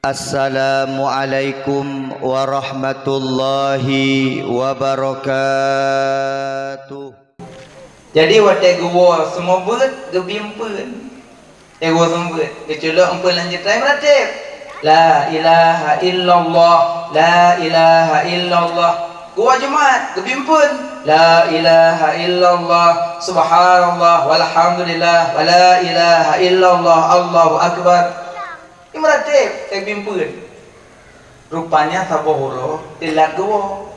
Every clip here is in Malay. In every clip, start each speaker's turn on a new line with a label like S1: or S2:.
S1: Assalamualaikum warahmatullahi wabarakatuh.
S2: Jadi watai gua semua beut gebimpeun. Gua semua beut. Keculok empun lanjut try meratib. La ilaha illallah, la ilaha illallah. Gua Jumat gebimpeun. La ilaha illallah, subhanallah walhamdulillah wa la ilaha illallah, Allahu akbar. Meratib gebimpeun. Rupanya sabohoro tilat gua.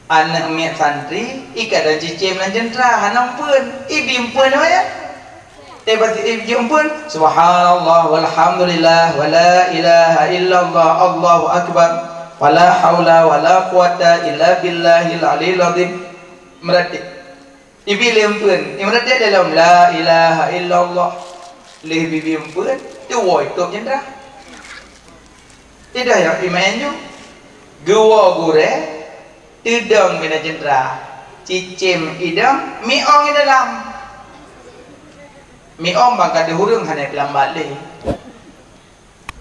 S2: Anak miat santri ikat dan cicim dan jentera hanampun ibimpun apa ya tebas ibimpun subhanallah walhamdulillah wa la ilaha illallah Allahu akbar wa la haula wa la quwata illa billahil aliyil azim. Meratib ibimpun meratib dalam la ilaha illallah leh ibimpun tu woi top jentera tidak ya imannya gua gure idang bina jendera cicim idang miong di dalam miong bangka dihurung hanya kelam balik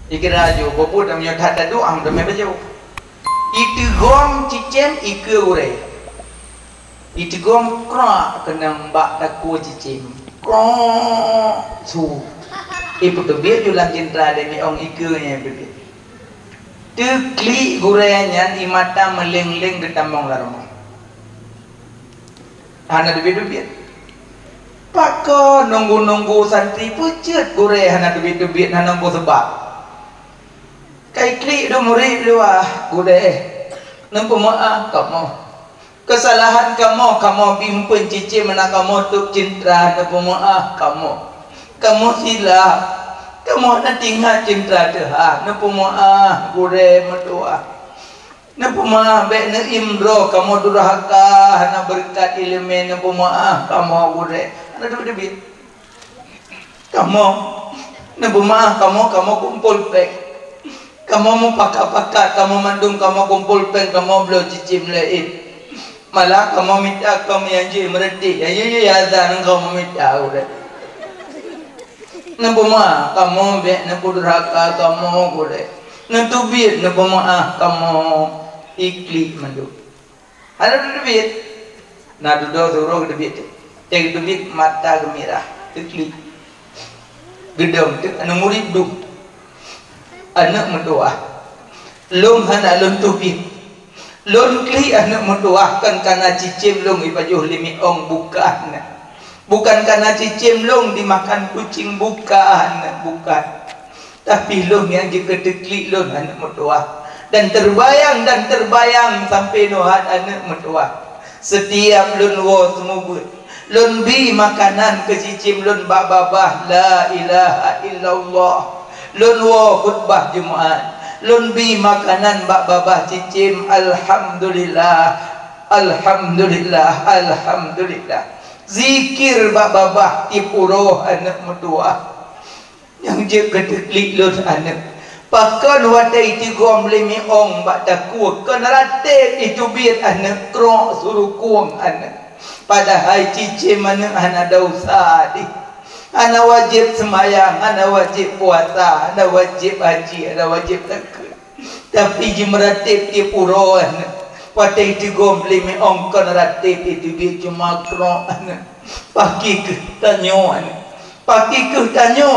S2: ikira jo bopu dam yo thada du am dam bejo itu gom cicim ike ure itu gom kra kenang bak daku cicim kra su ipu tu biar julang jendera de miong ike nya begitu kli gurainya imata meleng-leng di tambang larang. Hana debit-debit. Pakko nunggu-nunggu santri pucet gurai hana debit-debit hana nunggu sebab. Kai kli do murid luah gurai. Nampu maaf kamu. Kesalahan kamu bimpun cici mana kamu tuk cinta nampu maaf kamu. Kamu silap. Kamu nak tinggal cinta Tuhan, nak pemaaf, gure mendoa, nak pemaaf, baik nak imro, kamu durhaka, nak berkat ilmu, nak pemaaf, kamu gure, nak debit, kamu, nak pemaaf, kamu kumpul pek, kamu mau pakat, kamu mandung, kamu kumpul pek, kamu belum cicim lein, malah kamu minta kamu yang jadi meredi, ya azan kamu minta gure. Nampu maaf kamu be nampu durhaka kamu gule nampu biar nampu maaf kamu ikli mandu ada debit na dudo suruh debit cek debit mata gembira ikli gedong tu anu murid du anak mendoa long hana long tubit long kli anak mendoakan karena cicim long ipajuh limi ong bukan. Bukan karena cicim long dimakan kucing, bukan. Tapi long yang jika teklik long anak mertua. Dan terbayang sampai nohat anak mertua. Setiap long wo semua long bi makanan ke cicim long babah la ilaha illallah. Long wo khutbah Jumaat. Long bi makanan babah cicim alhamdulillah. Alhamdulillah. Zikir babah tipuro anak mertua yang je keteklik lun anak pakan watai tigom limi ong bak takut kan ratib itu biar anak krok suruh kuang anak padahal cicim anak anak dosa di anak wajib semayang anak wajib puasa anak wajib haji anak wajib takut tapi je meratib tipuro anak watai tigom limi ong kan ratib itu biar cuma krok anak paki ke tanyo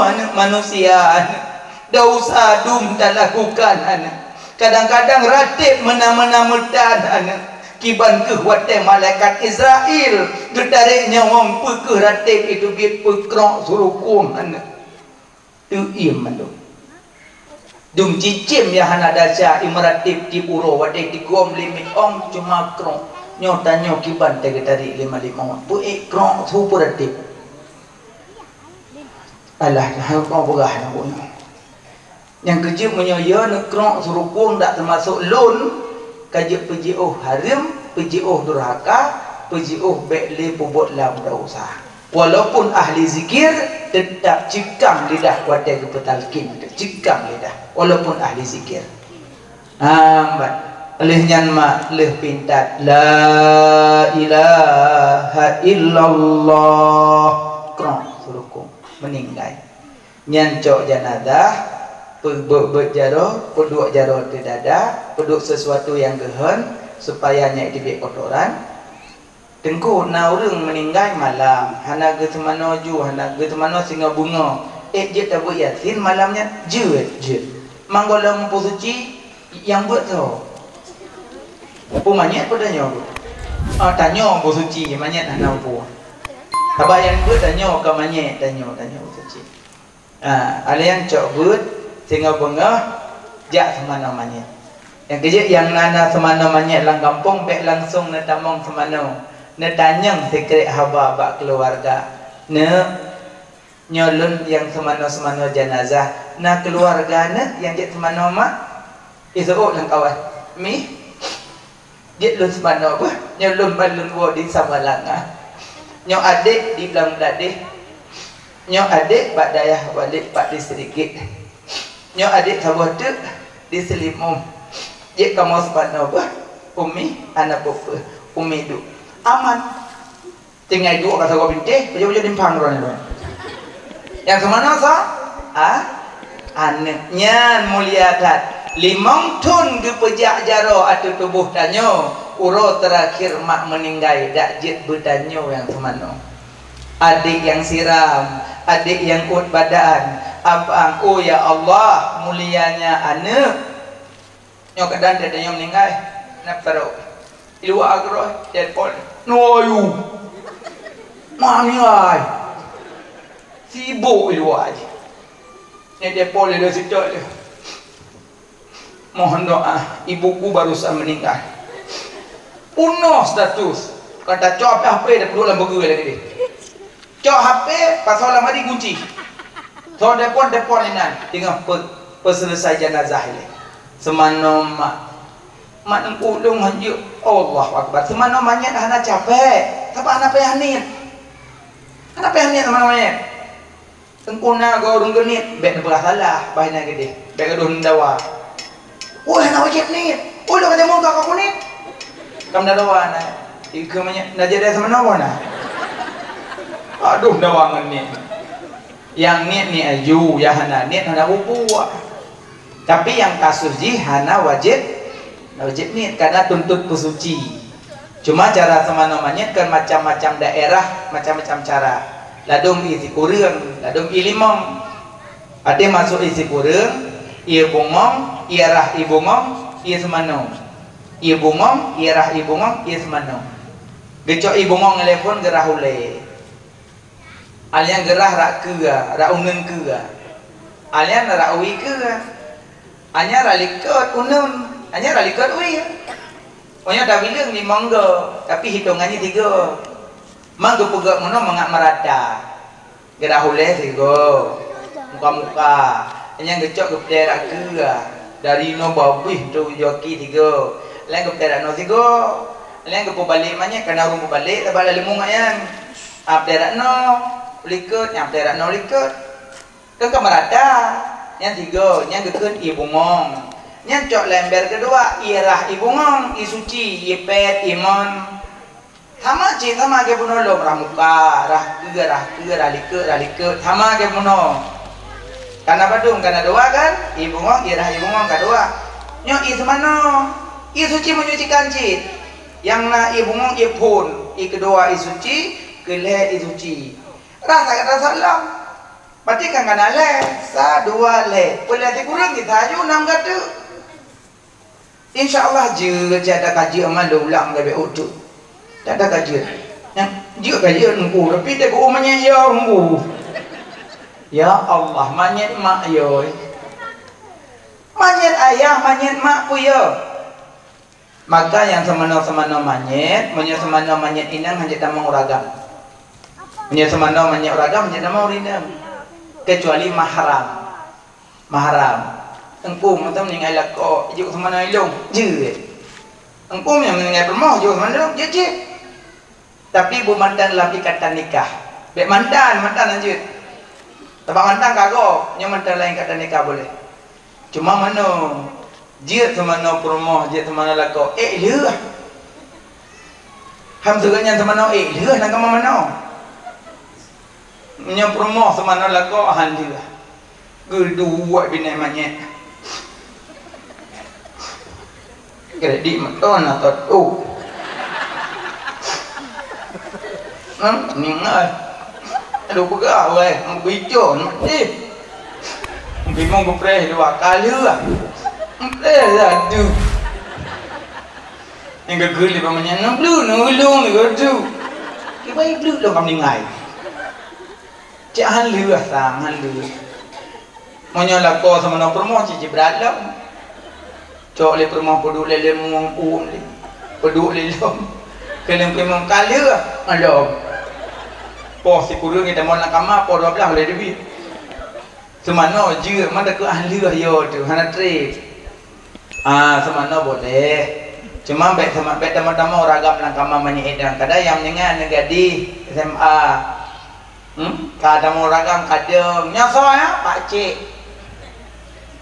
S2: anak manusia anak dosa dum tak lakukan anak kadang-kadang ratib menama-nama mutan anak kiban ke watai malaikat Israel getarik nyawang ke ratib itu biar pekrok suruh kum anak tu iman tu dung cicim ya hana dasar imratib tipuro watai tigom limit ong cuma krok nyotanyo kiban tege dari 55 bu krok super ratib alah hang kau begah nak punya yang kerja menyoya nak krok suruh kuang tak termasuk loan kaji PJO harim PJO durhaka PJO bekle pubut lam dosa walaupun ahli zikir tetap cikam lidah watai kepetalkin cikam lidah walaupun ahli zikir ambat oleh nyanma leh pintat la ilaha illallah krong suruhku meninggal nyancok jenazah berjaro, peduk jaro di dada, peduk sesuatu yang gehen supaya nyai dibek kotoran. Tengku na urang meninggal malam, hana ge temano ju, hana ge temano singa bunga. Je tak buat yasin malamnya je. Manggolam po suci yang buat tu. Manyet pada nyo. Tanya po suci manyet hana po. Tabak yang buat tanya ke manyet tanya po suci. Ada yang cok buat singa bunga jak semana manyet. Yang kerja yang nana semana manyet lang kampung pek langsung na tamong semana. Na tanyang sekret haba bak keluarga. Nyolun yang semana-semana jenazah. Na keluarga na yang jet semana mak. Isuk lang kawan. Mi jet lun semana apa? Nyolun balun wo di Samalanga. Nyo adik di belang dadih. Nyo adik bak dayah balik bak di sedikit. Nyo adik sabuh tu di Selimum. Jet kamu semana apa? Umi anak bapa. Umi duk aman. Tinggal duk kata kau bintih, baju-baju dimpang orang ni. Yang semana so? Anaknya mulia dat. 5 tun ke pejak jaro atau tubuh tanyo. Uro terakhir mak meninggal dak jit bertanyo yang semana. Adik yang siram, adik yang kuat badan. Apa oh ya Allah mulianya anak. Nyo kedan dia tanyo meninggal. Nak taruh. Ilu agro telepon. Noyu. Mangai. Sibuk ilu aja. Ni telepon dia situ dia. Mohon doa, ibuku barusan meninggal. Punuh status. Kata cop HP dah perlu lah burger lagi dia. Cop HP pasal lama di kunci. So telepon ni nan. Tengah selesai jenazah ini. Semana mak nengkulung hanjuk. Allahu Akbar. Semana manyet hana capek. Tapi hana payanit. Hana payanit semana manyet. Tengkuna kau orang genit. Bek nak salah. Bahina gede. Bek kau dawa. Oh hana wajib ni. Oh lo kata muka kau ni. Kamu dah dawa na. Ika manyet. Nak jadi semana mana? Aduh dawangan ni. Yang ni aju. Yang hana ni hana buku. Tapi yang kasus ji hana wajib ni karena tuntut pesuci. Cuma cara semana manyet kan macam-macam daerah, macam-macam cara. Ladung isi kurang, ladung ilimong. Ada masuk isi kurang, ia bungong, ia rah ibungong, ia semana. Ia bungong, ia rah ibungong, ia semana. Gecok ibungong telepon gerah ule. Alian gerah rak kega, rak unun kega. Alian rak uwi kega. Anya ralikot unun. Hanya ralikot ui. Pokoknya dah bilang 5 go, tapi hitungannya 3. Mangga pegak mana mangak merata. Gerah huleh 3. Muka-muka. Hanya gecok ke perak ke. Dari no babih tu joki 3. Lain ke perak no 3. Lain ke balik mana kena rumah balik tak balik lemung ayam. Perak no likut, yang perak no likut. Ke merata. Yang 3, yang gekun ibu ngong. Yang cok lember kedua, irah ibu ngong, isuci, ipet, imon. Sama cik, sama ke puno lo ramuka, rah likut, sama ke puno. Karena badung, karena doa kan, ibu ngong, irah ibu ngong kedua. Nyo i semano, isuci menyucikan cik. Yang na ibu ngong ipun, i kedua isuci, keleh isuci. Rasa kata salam. Berarti kan kena le, 1, 2 le. Boleh kurang kita aju 6 kata. InsyaAllah je ada kaji amal ulang lebih utuh. Tak ada kaji. Yang je kaji nunggu, tapi tak kau manyet ya nunggu. Ya Allah, manyet mak yo. Manyet ayah, manyet mak pu yo. Maka yang semana-semana manyet inang hanya tamang uragam. Hanya semana manyet uragam hanya tamang urinam. Kecuali mahram. Engkau macam ni ngai kau juk semana ilung je. Engkau yang ngai permah juk semana je. Tapi bu mantan lapi kata nikah. Bek mantan lanjut. Tabak mantan kagok, nya mantan lain kata nikah boleh. Cuma mana je semana permah je semana lakau leh. Ham seganya semana leh nak ke mana? Nya permah semana lakau han dia. kedua bina manyet kredit maton atau tu ningal aduh pegawai weh bijo mati bimong kupre dua kali lah aduh yang gegeli pamanya nablu nulung gitu kibai blu dong kam ningai cak han lu sang han lu monyola ko sama no promo ci berat lah cok le promo peduk le mung le peduk le lom kelem kemong kali alom po si kurung kita mon nakama po 12 le debi semano je mana ke ahli yo tu hana tre semano boleh cuma baik sama baik teman-teman ragam nakama mani edang kada yang dengan negadi SMA kada mau ragam kadang nyasa ya pak cik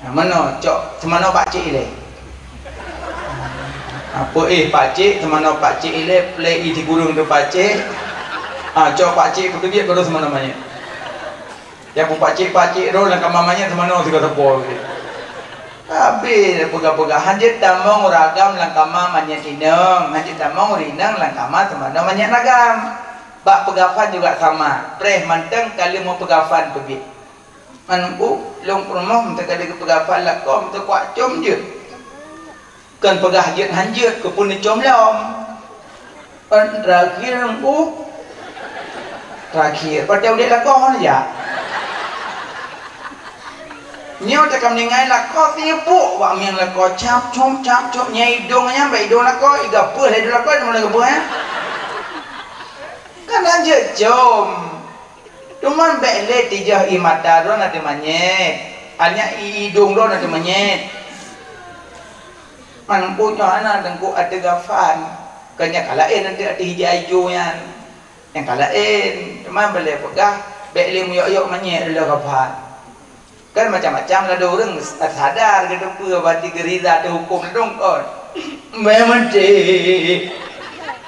S2: mana cok semano pak cik le apa pak cik semano pak cik le play di gurung tu pak cik cok pak cik betul dia baru semano namanya yang pun pak cik ro nakama mamanya semano suka tepol habis pega-pega hanjit tamong ragam langkama manyet ineng hanjit tamong rinang langkama teman manyet ragam bak pegafan juga sama preh manteng kali mau pegafan pergi manku long rumah minta kali ke pegafan lah kau minta kuat com je kan pegah jet hanjit ke pun com lom terakhir terakhir pada udah lah kau ya nyo tak kam ningai lah kau tipu wak miang lah kau cap com nyai dongnya baik dong lah kau iga peh lah dong lah kau mana ke ya kan aja jom cuman baik le tijah imata ron ada manyet hanya hidung ron ada manyet man punya anak dengku ada gafan kanya kalain nanti ada hijau yang kalain cuman boleh pegah baik le muyok manyet adalah gafan kan macam-macam lah orang sadar ke depan bati gerida ada hukum dong kon memang mati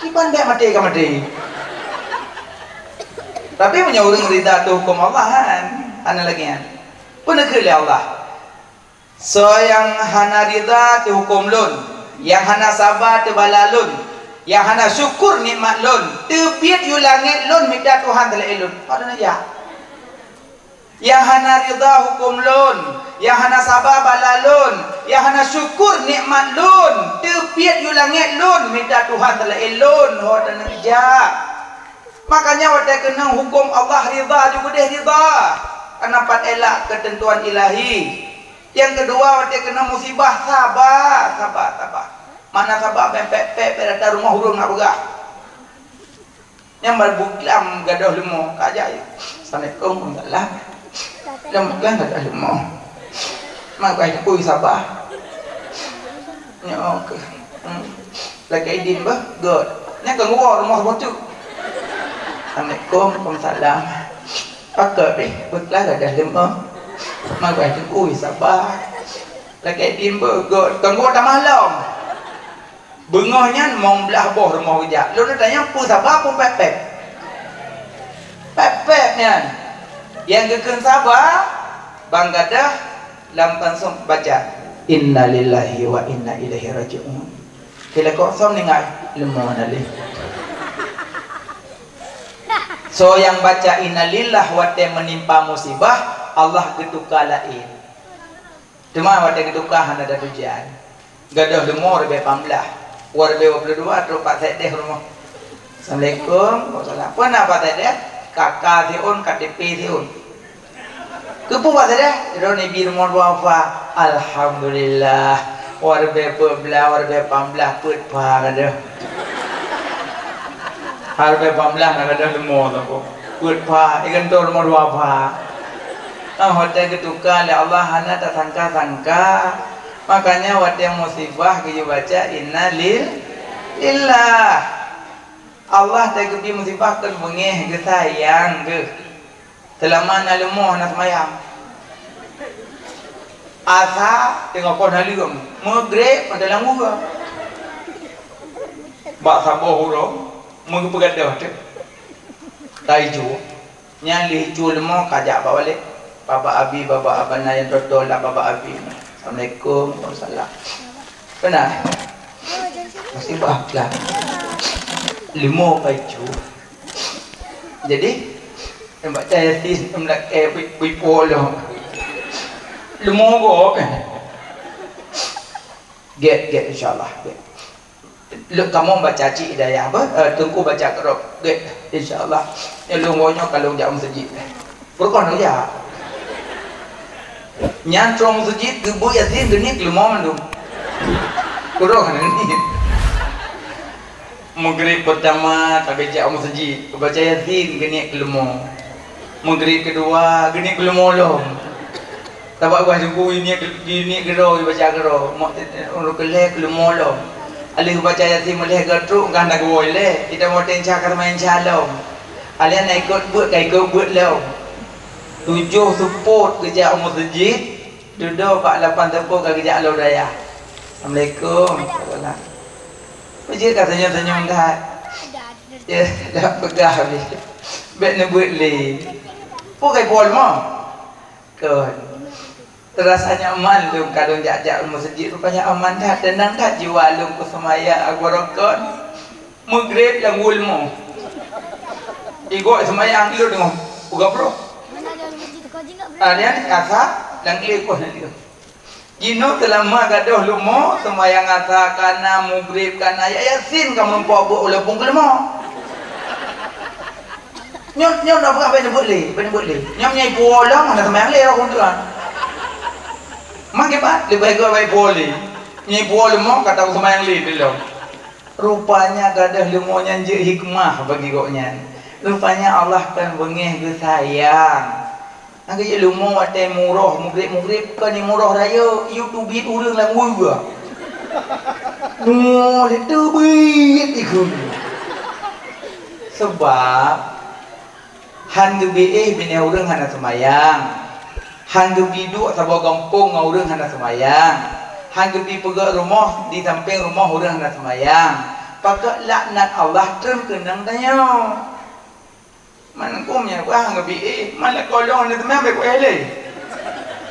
S2: kipan dia mati ke mati tapi punya orang gerida ada hukum Allah kan ana lagi kan pun negeri Allah so yang hana rida tu hukum lun yang hana sabar tu balalun yang hana syukur nikmat lun tebiat yu langit lun minta Tuhan telah elun ada aja yang hana rida hukum lun yang hana sabar balalun yang hana syukur nikmat lun tepiat yu langit lun minta Tuhan telah elun ho dan kerja makanya wadah kena hukum Allah rida juga deh rida kenapa elak ketentuan ilahi yang kedua wadah kena musibah sabar mana sabar pepek pada rumah hurung nak begah yang berbuklam gadoh lemo kajai Assalamualaikum warahmatullahi kan tak ada mau mak baik aku sabar nya okey lagi idin bah god nya kan gua rumah bocor Assalamualaikum waalaikumsalam pakai deh betul ada lemah mak baik aku sabar lagi idin bah god kan gua dah malam bengahnya mau belah boh rumah kerja lu tanya aku sabar pun pepek nya yang kekeng sabar bangga dah lampan som baca innalillahi wa inna ilaihi raji'un kila kok som ningai lemah nalih so yang baca innalillah wate menimpa musibah Allah getuka lain cuma wate getuka hana ada tujuan gadah lemor be pamlah war be 22 terus pak sedeh rumah Assalamualaikum warahmatullahi wabarakatuh apa tadi kakak tiun KTP tiun kepu apa tadi roni bir mon wafa alhamdulillah warbe pebla warbe pamblah put pa kada harbe pamblah nak ada demo tu put pa ikan tor mon wafa hotel ketuka le Allah hana tak sangka makanya waktu yang musibah kita baca innalillah Allah tak kepi musibah kan mengeh ke sayang ke selama nak lemah nak semayang asa tengok kau hali kamu maghrib pada langgu ke bak sabar huruf mengpegadah tu taiju nyali hijau lemah kajak bawa balik Bapa Abi, Bapa Abana yang tolak Bapa Abi. Assalamualaikum, Waalaikumsalam. Benar? Masih baklah. 5 baju. Jadi, nampak saya tis nak polo. 5 go. Get insyaallah. Lu kamu baca Cik Hidayah apa? Tunggu baca kerap. Get insyaallah. Lu ngono kalau jam masjid. Bukan aja. Nyantrom masjid gebu yasin geni kelemo mandum. Kurang kan ini. Maghrib pertama tak baca masjid, baca yasin geni kelemo. Maghrib kedua geni kelemo lom. Tabak gua tunggu ini gero baca gero. Mak orang kelek kelemo lom. Alih baca yasin meleh gatruk kan nak boleh. Kita mau tenca kan main calom. Alian nak ikut buat kai ikut buat lom. 7 support kerja masjid. Duduk 8 tepuk kerja Alau Daya. Assalamualaikum. Masjid katanya senyum dah. Ya, dah pegah habis. Bet nak buat li. Pakai bol mah. Kan. Terasanya aman lu kalau jak-jak masjid rupanya aman dah. Tenang dah jiwa lu ku semaya agorokon. Maghrib yang ulmu. Igok semayang lu dengan buka bro. Dia ni asa dan ikut nanti. Jino selama gaduh lumo semayang asa kana maghrib kana yasin kamu pok oleh pun kelemo. Nyot dah berapa nyebut le? Nyam nyai bola mana semayang le orang tuan. Mak kebat le baik boleh. Nyai bola mo kata semayang le dulu. Rupanya gaduh lumonya je hikmah bagi goknya. Rupanya Allah kan bengih ke sayang. Angka je lumo watai murah mugrib kan ni murah raya YouTube urang lah ngui gua. No, itu bit ikut. Sebab hang be bini urang hana semayang. Hang bidu sabau kampung urang hana semayang. Hang bi pegak rumah di samping rumah urang hana semayang. Pakai laknat Allah terkenang tanya. Mana kumnya gua hang bi mana kolong ni teman baik ele.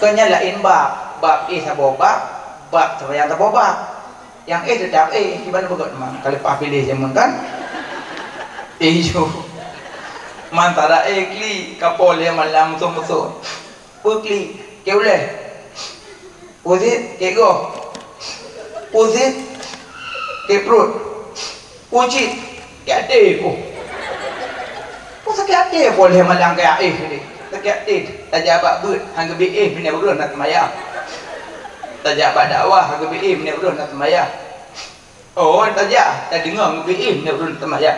S2: Kanya lain bab sabau bab semayang sabau bab. Yang tetap gimana pegak memang kalau pak pilih zaman kan. Ijo. Mantara kli kapol yang malam musuh. Kli ke boleh. Uzit ke go. Uzit ke perut. Ucit ke ade ko. Sakit hati boleh malang kayak ni. Sakit hati tak jawab but hang be bini urang nak maya. Tak jawab dakwah hang be bini urang nak maya. Oh, tak dengar be bini urang nak maya.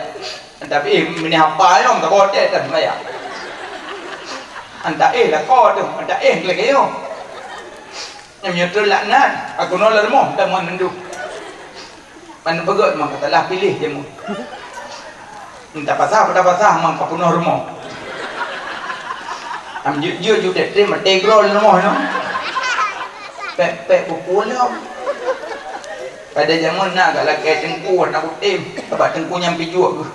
S2: Tapi bini apa yang tak boleh tak maya. Anta lah kau tu, anta lagi yo. Yang nyetel laknat, aku nolak mo, dah mana ndu. Mana begot mak katalah pilih je mo. Minta pasah mang kapuno rumah. Am jujur dek terima tegrol rumah no. Pek pupulom. Pada zaman nak agak laki tengku nak kutim, sebab tengku nyampi juak.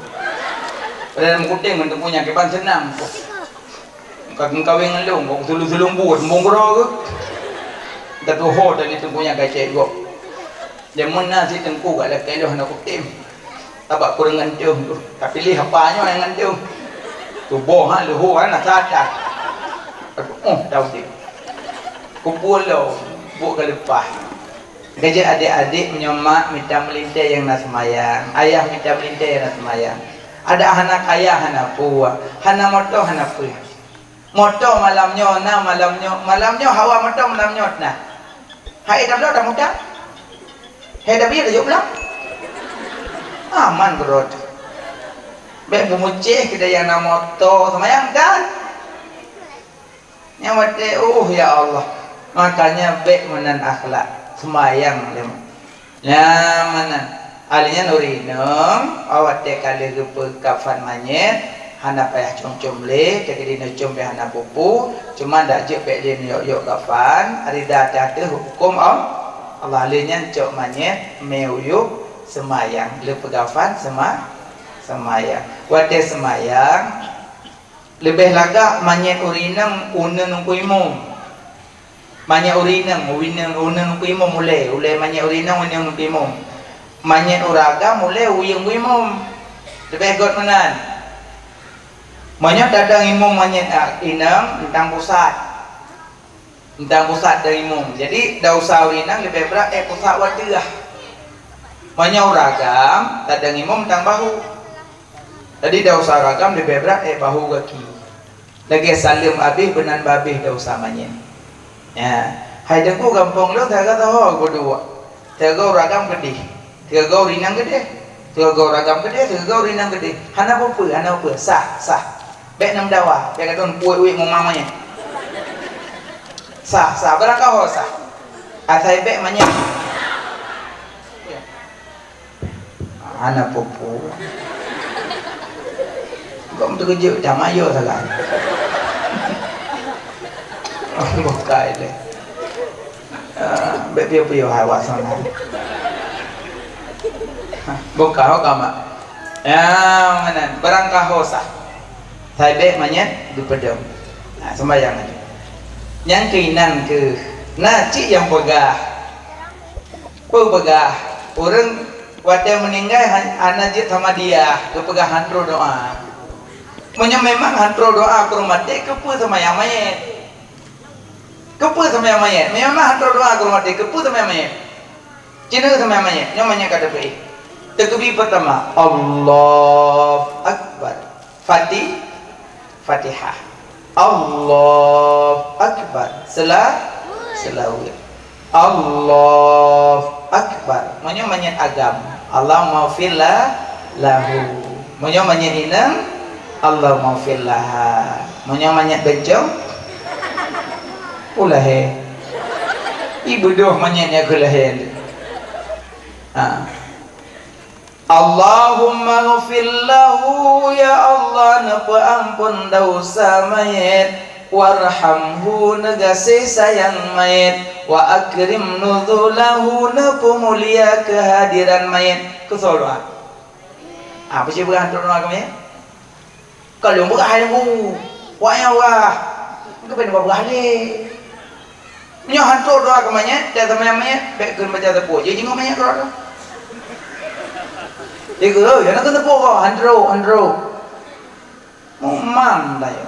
S2: Pada nak kutim tengku nyampi ban senang. Kau kawin ngelung, kau sulung buat mongro ke. Tapi ho tadi tengku nyampi cek go. Zaman nak si tengku agak laki loh nak kutim. Tabak kurang ngancung tu. Tapi pilih apanya yang ngancung. Tubuh luhu nak sadar. Tahu dia. Kumpul lo, buat ke lepas. Kerja adik-adik menyomak minta melintai yang nak semayang. Ayah minta melintai yang nak semayang. Ada anak ayah anak puak. Hana moto hana puak. Moto malamnya hawa moto malamnya nah. Hai dah muda. Hai dah biar jauh belum. Aman berot. Baik memucih kita yang nak moto semayang kan? Yang mati ya Allah. Makanya baik menan akhlak semayang lem. Ya mana? Alinya nurinong awak te kali rupa kafan manyet hana payah cum-cum le te kali cum be hana pupu cuma dak je pek le yok kafan ari dah ada hukum Allah alinya cok manyet meuyuk semayang le pegafan semayang wate semayang lebih lagak manyet urinang unen nungku imum manyet urinang unen nungku imum mulai manyet urinang unen nungku imum manyet uraga mulai uyung imum lebih god menan manyet dadang imum manyet inang tentang pusat dari imum jadi dah usah urinang lebih berat pusat wadah manyet uraga dadang imum tentang bahu jadi dah usah ragam lebih berat bahu kaki lagi salim habis benan babih dah usah manyet ya hai dengku gampang lu tak kata ho berdua tegau ragam gede tegau rinang gede tegau ragam gede tegau rinang gede hana apa sah bek nam dawa bek kata puai mau mamanya sah berangkah ho sah atai bek manyet hana popo kau tu kerja macam ayo salah. Bukai le. Bepiu hawa sana. Buka ho kama. Mana berangkah hosa. Taibek manyet di pedang. Sembayang aja. Yang keinan ke naci yang begah. Orang wadah meninggal anajit sama dia kepegah handro doa. Memang hantro doa ke rumah dek kepu sama yang mayat memang hantro doa ke rumah dek kepu sama yang mayat cina sama yang mayat namanya kata baik takbir pertama Allah Akbar Fatihah Allah Akbar selawat Allah Akbar menyamanya agam Allah maafillah lahu menyamanya inang Allah maafillah menyamanya bencong ulahe ibu doh manyanya kulahe Allahumma ghafillahu ya Allah napa ampun dosa mayit warhamhu negasi sayang mayit wa akrim nuzulahu napa mulia kehadiran mayit kesolwa apa sih bukan doa kami kalau bukan hayu wah kepen bukan hari nyo hantu doa kemanya dia teman-temannya baik ke baca tepu jadi ngomongnya doa Iku, ya nak kena pokok andro. Memang dah ya.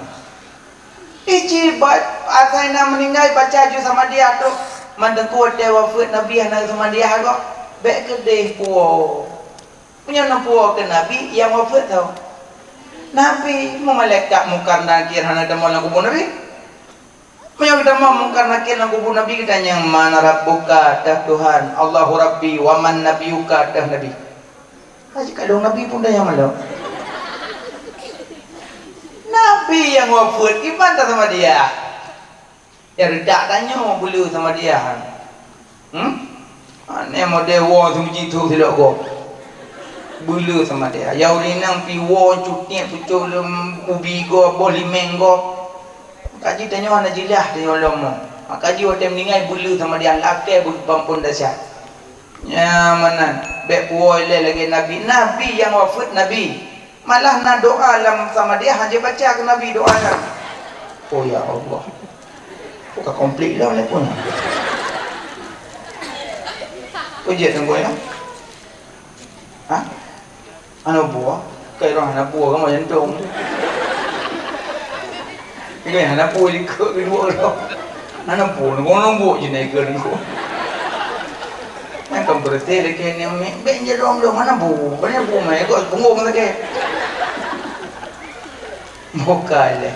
S2: Ici asal nak meninggal baca ju sama dia tu. Mendengku dia wafat Nabi anak sama dia kok. Baik kedeh puo. Punya nampu ke Nabi yang wafat tau. Nabi mau malaikat mungkar nakir hana demo lagu Nabi. Punya kita mau mungkar nakir lagu Nabi kita yang mana rabbuka dah Tuhan, Allahu Rabbi wa man nabiyuka dah Nabi. Haji kadang Nabi pun dah yang malu. Nabi yang wafat gimana sama dia? Ya redak tanya bulu sama dia. Ane model war semiji tu tidak go. Bulu sama dia. Ya urinang pi war cuti pucul ubi go boli menggo. Kaji tanya ana jilah tanya lomo. Kaji waktu meninggal bulu sama dia lakai pun dahsyat. Ya mana bek puoi lagi Nabi yang wafat Nabi malah nak doa lam sama dia hanya baca ke Nabi doa kan. Oh ya Allah bukan komplit lah oleh pun ujian tunggu ya anu buah kaya orang anak buah kamu jantung ini anak buah di kedua orang anak buah ngomong buah je naik ke ni kan berarti lagi ni benjer dong mana bu banyak bu mai kok bungong lagi muka le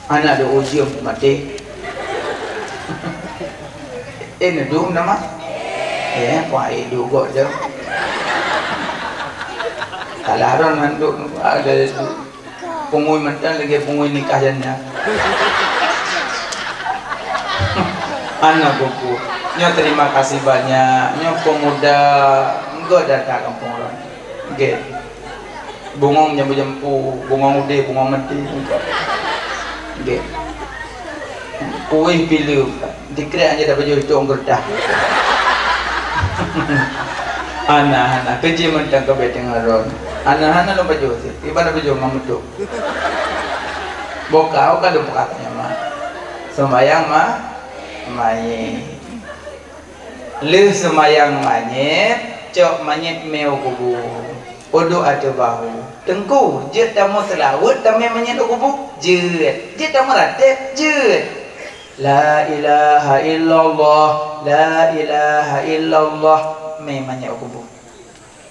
S2: anak ada ujian mati ini dum nama kuai dugo je kalaran manduk ada pungui mantan lagi pungui nikah janda anak buku nyo terima kasih banyak nyo pemuda enggak datang kampung orang nggih bungong jambu-jambu bungong ude bungong mati nggih kuih pilu dikira aja dah baju tong gerdah anak kerja mentang ke beteng aron Anak-anak lo baju sih, tiba ada baju mamutu. Bokau kan lupa katanya mah. Sembayang mah mayit. Lu sembayang mayit, cok mayit meu kubu. Odo ada bahu. Tengku, je tamu selawat, tamu mayit kubu. Je tamu rate, je. La ilaha illallah, la ilaha illallah. Mayit kubu.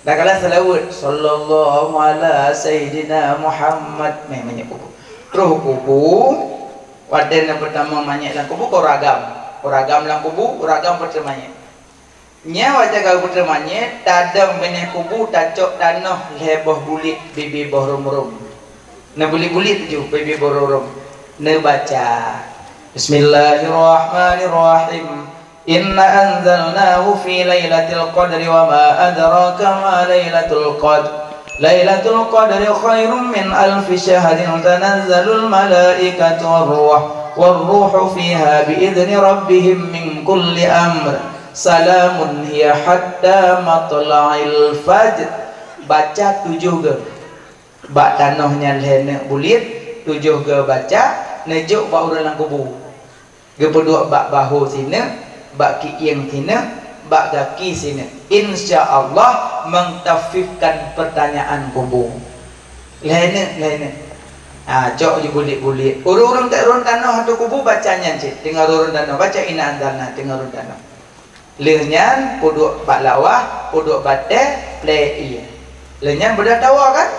S2: Dah kalah selawat sallallahu ala sayyidina Muhammad mayit kubu. Terus kubu waden yang pertama mayit lang kubu ko ragam lang kubu ragam pertamanya nya wajah kau pertamanya tadang benih kubu tacok tanah leboh bulit bibi boh rum na bulit tu bibi boh rum na baca Bismillahirrahmanirrahim inna anzalnahu fi lailatul qadri wa ma adraka ma lailatul qadr Lailatul Qadri khairum min alfi syahrin tanazzalul malaikatu warruhu fiha biidzni rabbihim min kulli amr salamun hiya hatta matla'il fajr. Baca 7 ge bak tanahnya lene bulit 7 ge baca nejuk bak urang kubu ge pedua bak bahu sini bak kiing sini bak kaki sini insyaallah mengtafifkan pertanyaan kubur lene cok je bulit urung tak urun tanah atau kubur bacanya cik tinggal urun tanah baca ina andalna tinggal urun tanah lehnyan puduk bak lawah puduk bate plei lehnyan bedah tawa kan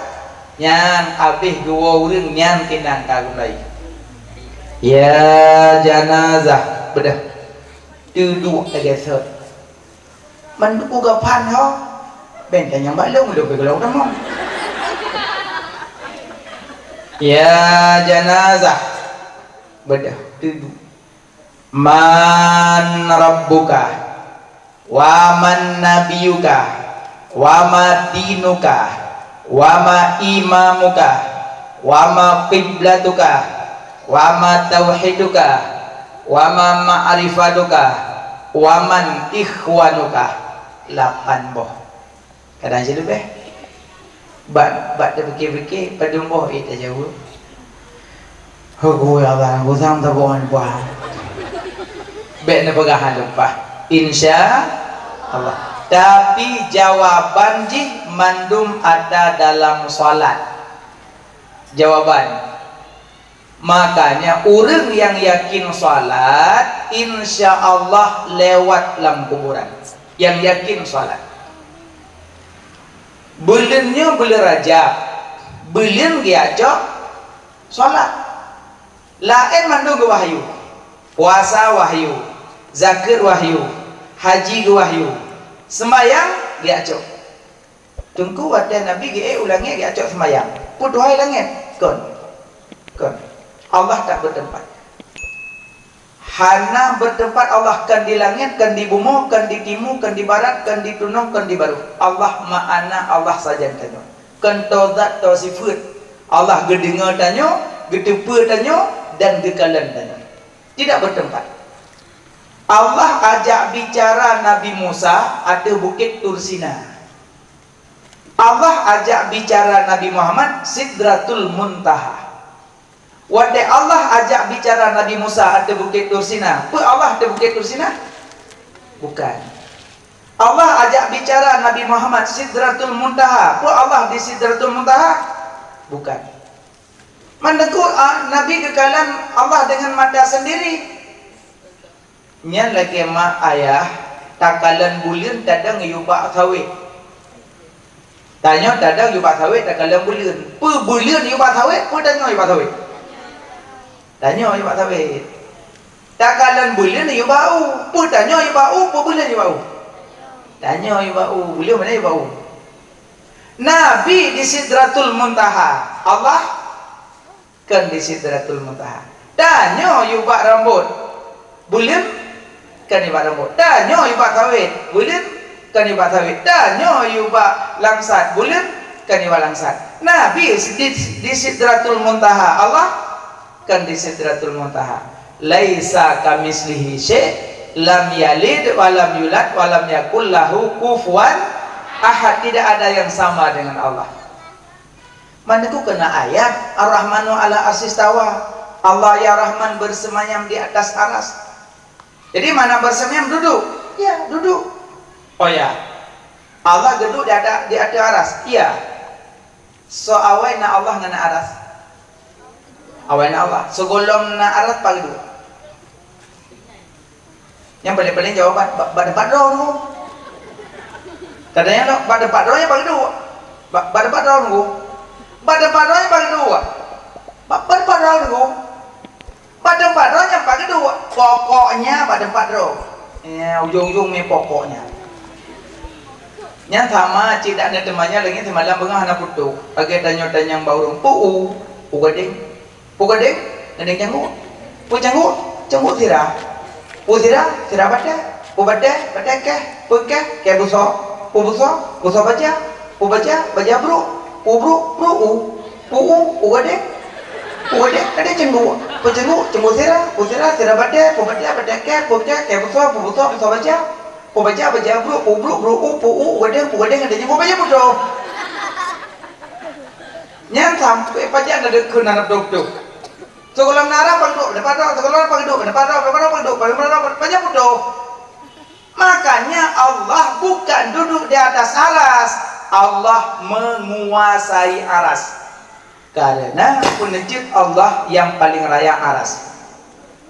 S2: nyan habis 2 urang nyan kinang kagum lagi ya janazah bedah duduk aja mình cũng gặp fan ho bên cạnh yang balong udah begelong kamu ya janazah bedah duduk man rabbuka wa man nabiyuka wa ma dinuka wa ma imamuka wa ma qiblatuka wa ma tauhiduka wa ma ma'rifatuka wa man ikhwanuka 8 boh kadang je lebih bat dah fikir-fikir pada boh tak jauh gue Allah gue sang tabuan buah bet na pegahan lupa insya Allah tapi jawaban ji mandum ada dalam salat jawaban makanya orang yang yakin salat insya Allah lewat dalam kuburan yang yakin salat bulannya bulan Rajab bulan Rajab salat lain mandung ke wahyu puasa wahyu zakir wahyu haji ke wahyu sembayang Rajab tunggu ada Nabi ulangi Rajab sembayang putuhai langit kon Allah tak bertempat hana bertempat Allah kan di langit, kan di bumi, kan di timur, kan di barat, kan di tunong, kan di baru. Allah ma'ana Allah saja tanya. Kan tozat to sifat. Allah gedengar tanya, gedepa tanya dan gekalan tanya. Tidak bertempat. Allah ajak bicara Nabi Musa ada bukit Tursina. Allah ajak bicara Nabi Muhammad Sidratul Muntaha. Wadai Allah ajak bicara Nabi Musa ada bukit Tursina. Apa Allah ada bukit Tursina? Bukan. Allah ajak bicara Nabi Muhammad Sidratul Muntaha. Apa Allah di Sidratul Muntaha? Bukan. Mendegur Nabi kekalan Allah dengan mata sendiri. Nyan lagi mak ayah takalan bulan tadang yubak sawit. Tanya tadang yubak sawit takalan bulan. Per bulan yubak sawit, per tanya yubak sawit. Tanya yubak sawit. Takalan bulan yubak bau, per tanya yubak bau, per bulan yubak bau. Tanya yubak bau, bulan mana yubak bau. Nabi di Sidratul Muntaha. Allah kan di Sidratul Muntaha. Tanya yubak rambut. Bulan kan yubak rambut. Tanya yubak sawit. Bulan kan yubak sawit. Tanya yubak langsat. Bulan kan yubak langsat. Nabi di Sidratul Muntaha. Allah kan di Sidratul Muntaha. Laisa kamislihi syai' lam yalid wa lam yulad wa lam yakul lahu kufuwan ahad. Tidak ada yang sama dengan Allah. Mana ku kena ayat Ar-Rahmanu ala arsistawa. Allah ya Rahman bersemayam di atas aras. Jadi mana bersemayam? Duduk. Ya, duduk. Oh ya. Allah duduk di atas aras. Iya. So awaina Allah ngana aras. Awaina Allah. So golong na aras pagi dua. Yang paling jawaban pada padro. Kadang-kadang pada padro nya pagi dua. Pada padro nunggu. Pada padronya pagi dua. Pada padro nunggu. Pada padronya pagi dua. Pokoknya pada padro. Ya, ujung-ujungnya pokoknya. Nya sama tidak ada temannya lagi semalam bengah anak putu. Age tanya-tanya yang baurung. Pu gading. Pu gading. Gading janggut. Pu janggut sirah. Pu sirah baca. Pu baca ke buso. Pu buso baca. Pu baca bro. Pu gading. Ada cenggu sirah baca, pu baca ke buso baca. Pu baca bro, gading ada pu baca bro. Nyan sampai pajak ada kena dok. Sekolah nara pagdo, dapat sekolah pagdo, pajak bro. Makanya Allah bukan duduk di atas aras, Allah menguasai aras. Karena penajid Allah yang paling raya aras.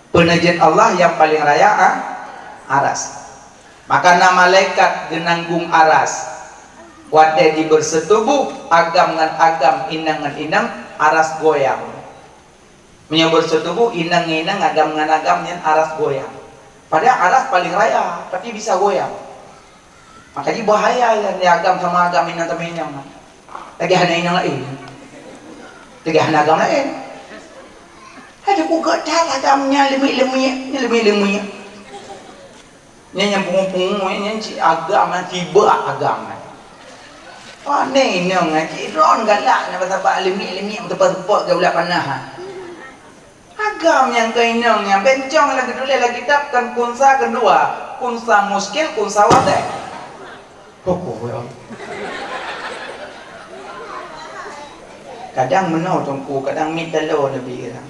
S2: Penajid Allah yang paling raya aras. Maka nama malaikat genanggung aras. Wadai di bersetubuh agam ngan agam, inang ngan inang, aras goyang. Punya bersetubuh inang agam ngan agam nyan aras goyang. Padahal aras paling raya, tapi bisa goyang. Makanya bahaya ya agam sama agam inang sama inang. Lagi hana inang lain. Lagi hana agam lain. Ada kugat agamnya lemih. Yang pungung yang agama tiba agama. Aneh ni orang ron galak nak pasal alimi tempat-tempat gaula panah. Agam yang kainang yang bencong lagi dulu lagi kitab kan kunsa kedua, kunsa muskil, kunsa wadai. Pokok ya. Kadang menau tungku, kadang minta lo lebih orang.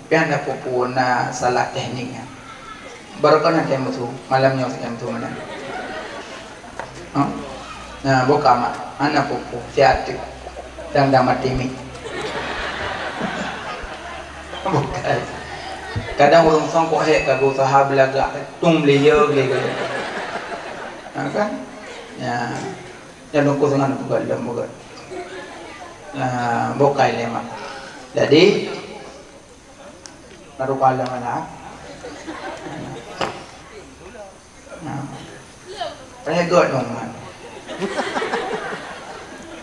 S2: Pian dah pupu na salah tekniknya. Baru kan nanti yang malamnya yang tu mana? Nah, buka mak, anak pupu, siatu, dan mati mi. Bukan. Kadang orang songkok kagak usaha belaga, tung beliau. Kan? Ya, jangan lupa dengan bukan. Nah, buka lemak. Jadi, baru kalah mana? Regot dong man.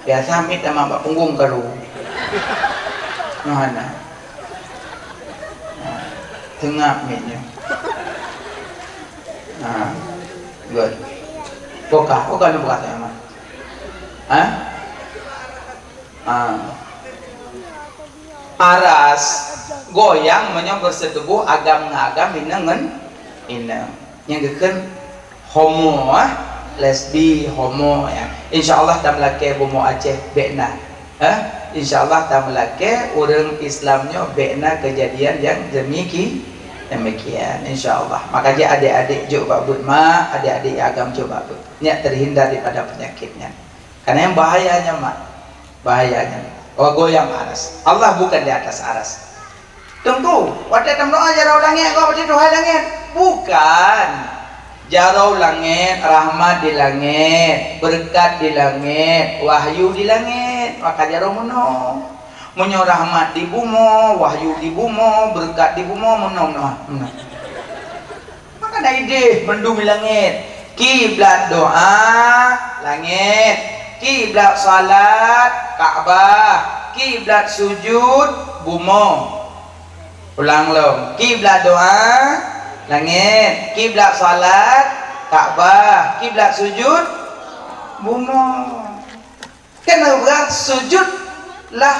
S2: Biasa amit sama mbak punggung karu. Mana? Tengah mitnya. Good. Buka lu buka saya mah. Aras goyang menyong bersetubuh agam ngagam inang yang geken homo lesbi homo ya. Insyaallah tamlake bomo Aceh bekna. Insyaallah tamlake orang Islamnya bekna kejadian yang demikian insyaallah. Makanya adik-adik coba but adik-adik agam coba but. Nya terhindar daripada penyakitnya. Karena yang bahayanya bahayanya. Goyang aras. Allah bukan di atas aras. Tunggu, waktu doa jarau langit, kau waktu doa langit. Bukan. Jarau langit, rahmat di langit, berkat di langit, wahyu di langit. Maka jarau mono. Munyo rahmat di bumo, wahyu di bumo, berkat di bumo, mono. Maka ada ide mendumi langit. Kiblat doa langit, kiblat salat Ka'bah, kiblat sujud bumo. Ulang long, kiblat doa langit, kiblat salat Ka'bah, kiblat sujud bumo. Kenapa sujudlah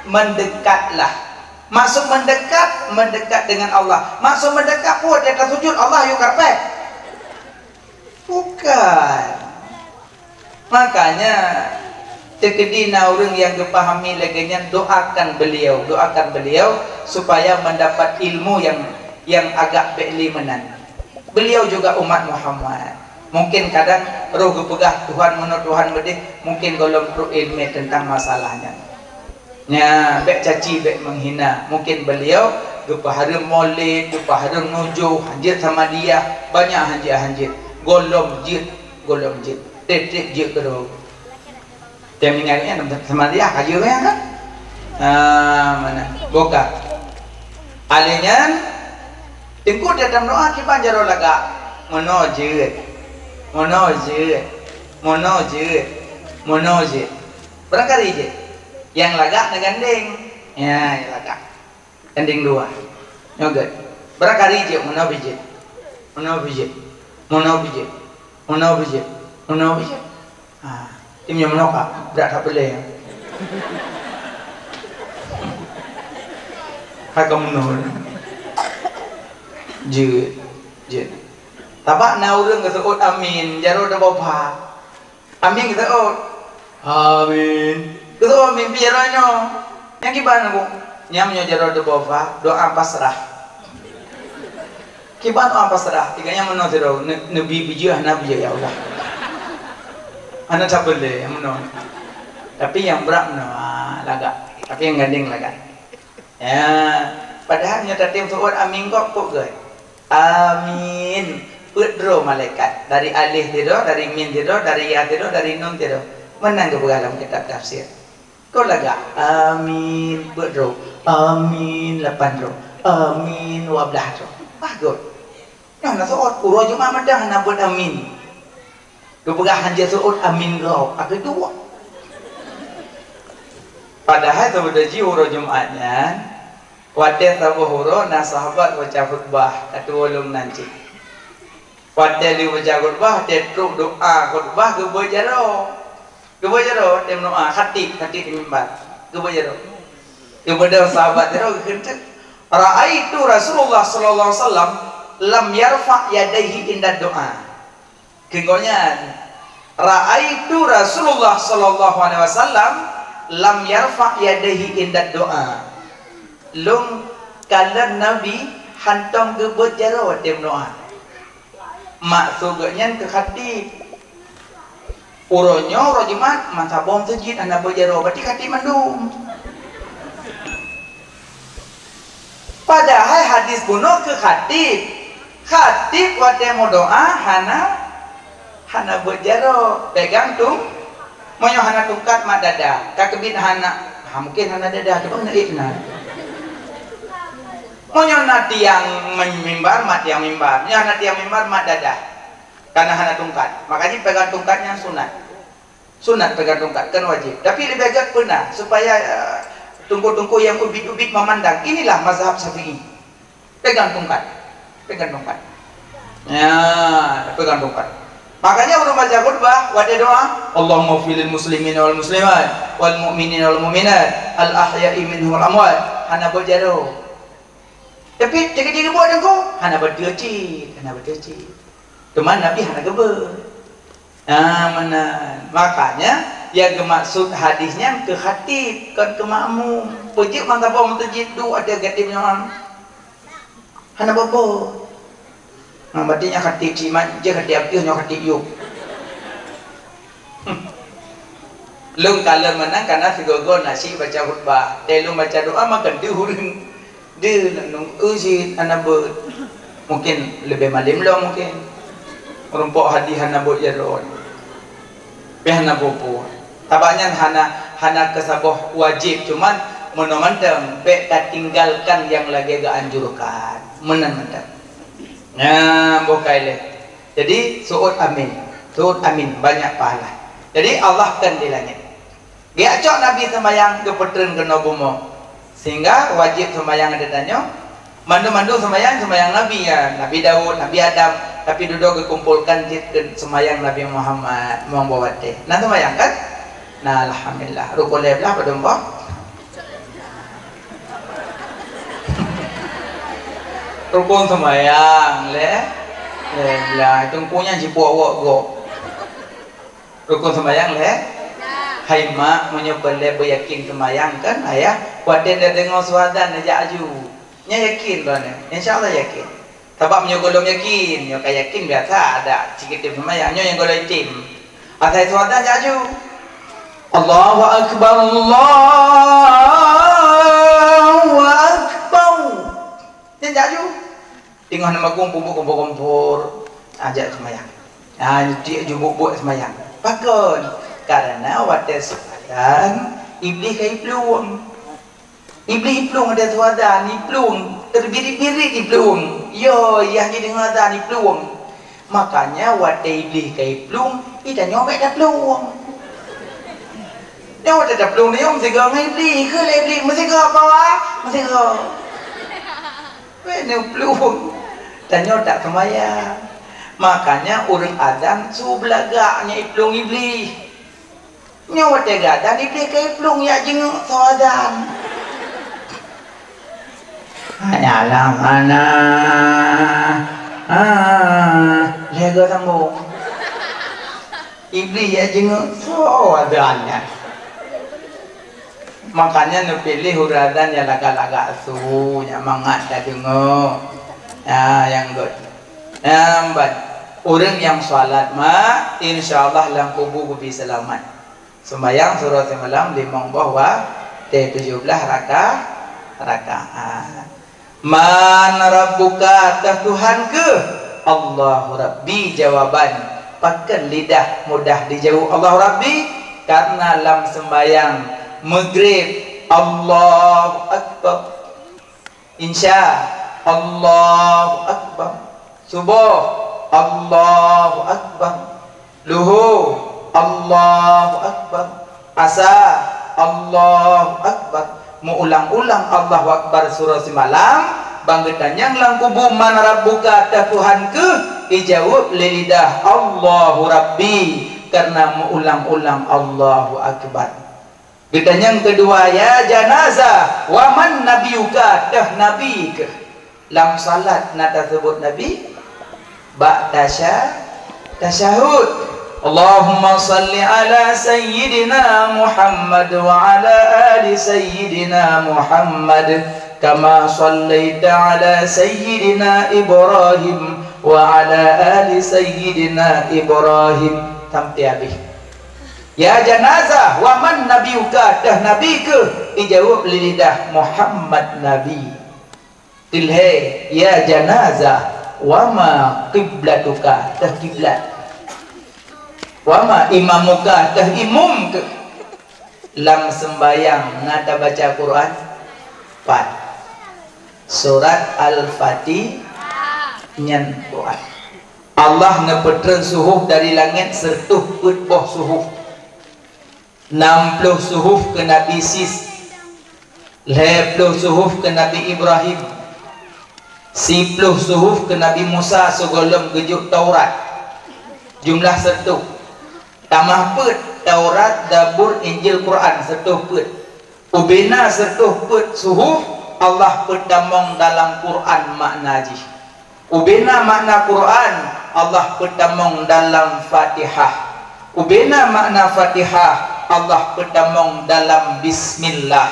S2: mendekatlah. Masuk mendekat dengan Allah. Masuk mendekat pun dia sujud Allah yuk karpet. Bukan. Makanya Tekedina orang yang kepahami lagi doakan beliau supaya mendapat ilmu yang agak be'limenan. Beliau juga umat Muhammad. Mungkin kadang roh kepegah Tuhan menurut Tuhan bedih, mungkin golong pro ilmu tentang masalahnya. Nya bek caci bek menghina. Mungkin beliau gepaharum maulid, gepaharum nujuh, hanjit sama dia, banyak hanjit. Golong jit. Tetek jit kedua. Yang ingatnya sama dia kaji kan? Mana? Boka. Alinya tingkut dalam doa kita jaro laga monojit berangkali je yang laga negandeng ya laga gandeng dua nyoget berangkali je monobijit timnya menoka berat tak boleh hakam menol je tabak na urang keseut amin jaro da bapa amin keseut amin keseut amin piaranyo yang kiban aku nyamnyo jaro da bapa doa pasrah kiban doa pasrah tiganya meno jaro nabi bijah nabi ya Allah anak tak boleh yang meno tapi yang berat meno laga tapi yang gandeng laga ya padahal nyata tim seut amin kok guys amin Udro malaikat dari alih tidur, dari min tidur, dari ya tidur, dari nun tidur. Menang ke dalam kitab tafsir. Kau laga amin udro, amin 8 ro, amin 12 ro. Bagus. Nah, nasuot uro cuma madah nak buat amin. Kau pegahan je suot amin kau. Aku dua. Padahal sebenarnya jiwa Jumatnya, wadah tabu huro, nah sahabat baca khutbah, kata ulum nanti. Pada li baca khutbah, tetruk doa khutbah kebojaro, tem doa khatib di mimbar, kebojaro. Kepada sahabat itu kencet. Raaitu Rasulullah sallallahu alaihi wasallam lam yarfa yadayhi inda doa. Kengkonya raaitu Rasulullah sallallahu alaihi wasallam lam yarfa yadayhi inda doa. Lung kala Nabi hantam kebojaro tem doa. Maksudnya ke khatib uronyo rojimat masa bom sejid anda bojaro berarti khatib mandum padahal hadis kuno ke khatib wate mau doa hana bojaro pegang tung moyo hana tungkat mak dada kakebin hana mungkin hana dada coba naikna Monyo tiang mimbar mat tiang mimbar, nya tiang mimbar mat dadah. Karena hana tungkat. Makanya pegang tungkatnya sunat pegang tungkat kan wajib. Tapi dipegang pernah supaya tungku-tungku yang ubit-ubit memandang. Inilah mazhab Syafi'i. Pegang tungkat. Ya, pegang tungkat. Makanya urung baca khutbah, wadah doa, Allahumma filil muslimin wal muslimat wal mu'minin wal mu'minat al ahya'i minhum wal amwat. Hana bojaro. Tapi jaga-jaga buat aku hana berdeci teman Nabi hana gebe mana makanya yang maksud hadisnya ke khatib kan ke makmum pejik mangga bawa masjid tu ada gatibnya hana bobo berarti khatib cimat je khatib aktifnya khatib yuk lung kalau menang karena sigogo nasi baca khutbah telung baca doa makan dihurung dia nung uji anak ber mungkin lebih malim lo mungkin rumpok hadi hana buat jaron behana bopo tabaknya hana kesaboh wajib cuman menomandang be tinggalkan yang lagi gak anjurkan menang-menang nah bokaile jadi suut amin banyak pahala jadi Allah kan di langit dia cok Nabi sembayang kepetren kena bumo sehingga wajib sembahyang ada tanya mandu-mandu sembahyang Nabi ya Nabi Daud, Nabi Adam tapi duduk dikumpulkan sembahyang Nabi Muhammad mau bawa teh nah sembahyang kan nah alhamdulillah rukun leblah pada mbak rukun sembahyang leblah tungkunya jipu awak go rukun sembahyang Hai mak menyebelai beryakin semayang kan ayah. Wadah dia dengar suadan dia aju. Nya yakin kan? Insyaallah yakin. Sebab menyogolong yakin, nyo kaya yakin biasa ada sikit semayang nyo yang golong tim. Atai suadan dia aju. Allahu akbar Allahu akbar. Dia aju. Tengok nama kumpul ajak semayang. Dia jubuk-buk semayang. Pakon karena wadah suadan iblis kai peluang. Iblis peluang ada suadan ni peluang terbiri-biri di peluang. Yo yang ni dengar ada ni peluang. Makanya wadah iblis kai peluang, ida nyobek dah peluang. Dia wadah dah peluang dia mesti gak iblis ke iblis mesti gak apa? Mesti gak. Ni peluang. Tanya tak semayang. Makanya orang Adam su belagaknya peluang iblis. Nyawa tega dan iblis kai peluang ya jenguk sawadan. Ayalah mana. Lega sambung. Iblis ya jenguk sawadannya. Makanya nu pilih huradan ya laga-laga su nya mangat dah jenguk. Ya yang good. Nambat orang yang salat mak insyaallah lang kubu bisa selamat. Sembahyang surah semalam limang bahwa 17 rakaat. Man rabbuka Tuhan ke? Allahu Rabbi jawaban. Pakai lidah mudah dijawab Allahu Rabbi karena lam sembahyang maghrib Allahu Akbar. Insya Allahu Akbar. Subuh Allahu Akbar. Luhur Allahu Akbar. Asar Allahu Akbar. Mengulang-ulang Allahu Akbar surah semalam. Banggetan yang lang kubu man rabbuka Tuhan ke? Dijawab lidah Allahu Rabbi karena mengulang-ulang Allahu Akbar. Bidang yang kedua ya janazah wa man nabiyuka nabi ke? Lam salat nada sebut nabi ba'da tasyahud. Allahumma salli ala sayyidina Muhammad wa ala ali sayyidina Muhammad kama sallaita ala sayyidina Ibrahim wa ala ali sayyidina Ibrahim sampai habis. Ya janazah wa man nabiyuka nabi ke? Dijawab lidah Muhammad nabi. Tilhe ya janazah wa ma qiblatuka kiblat wa ma imamuka imum ke? Lam sembayang ngata baca Quran 4 surat Al-Fatihah nyan Quran. Allah ngepetren suhuf dari langit sertuh putboh suhuf 60 suhuf ke Nabi Sis 50 suhuf ke Nabi Ibrahim 10 suhuf ke Nabi Musa segolong gejuk Taurat jumlah sertuh tamah put Taurat Zabur Injil Quran sertuh put ubina sertuh put suhuf Allah pedamong dalam Quran makna ji ubina makna Quran Allah pedamong dalam Fatihah ubina makna Fatihah Allah pedamong dalam Bismillah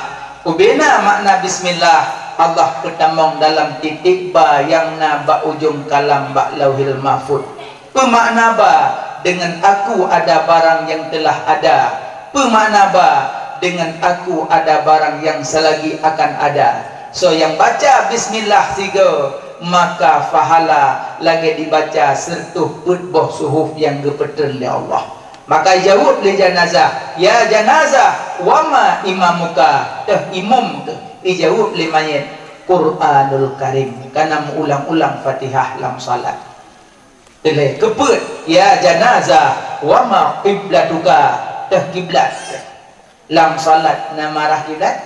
S2: ubina makna Bismillah Allah pedamong dalam titik ba yang na ba ujung kalam ba lauhil mahfud. Pemakna ba dengan aku ada barang yang telah ada. Pemakna ba dengan aku ada barang yang selagi akan ada. So yang baca bismillah siga maka pahala lagi dibaca sertuh putboh suhuf yang gepetel oleh Allah. Maka jawab li janazah ya janazah wa ma imamuka imum ke? Dijawab li mayit Quranul Karim karena mengulang-ulang Fatihah dalam salat. Tele keput ya janazah wa ma qiblatuka kiblat dalam salat nama arah kiblat.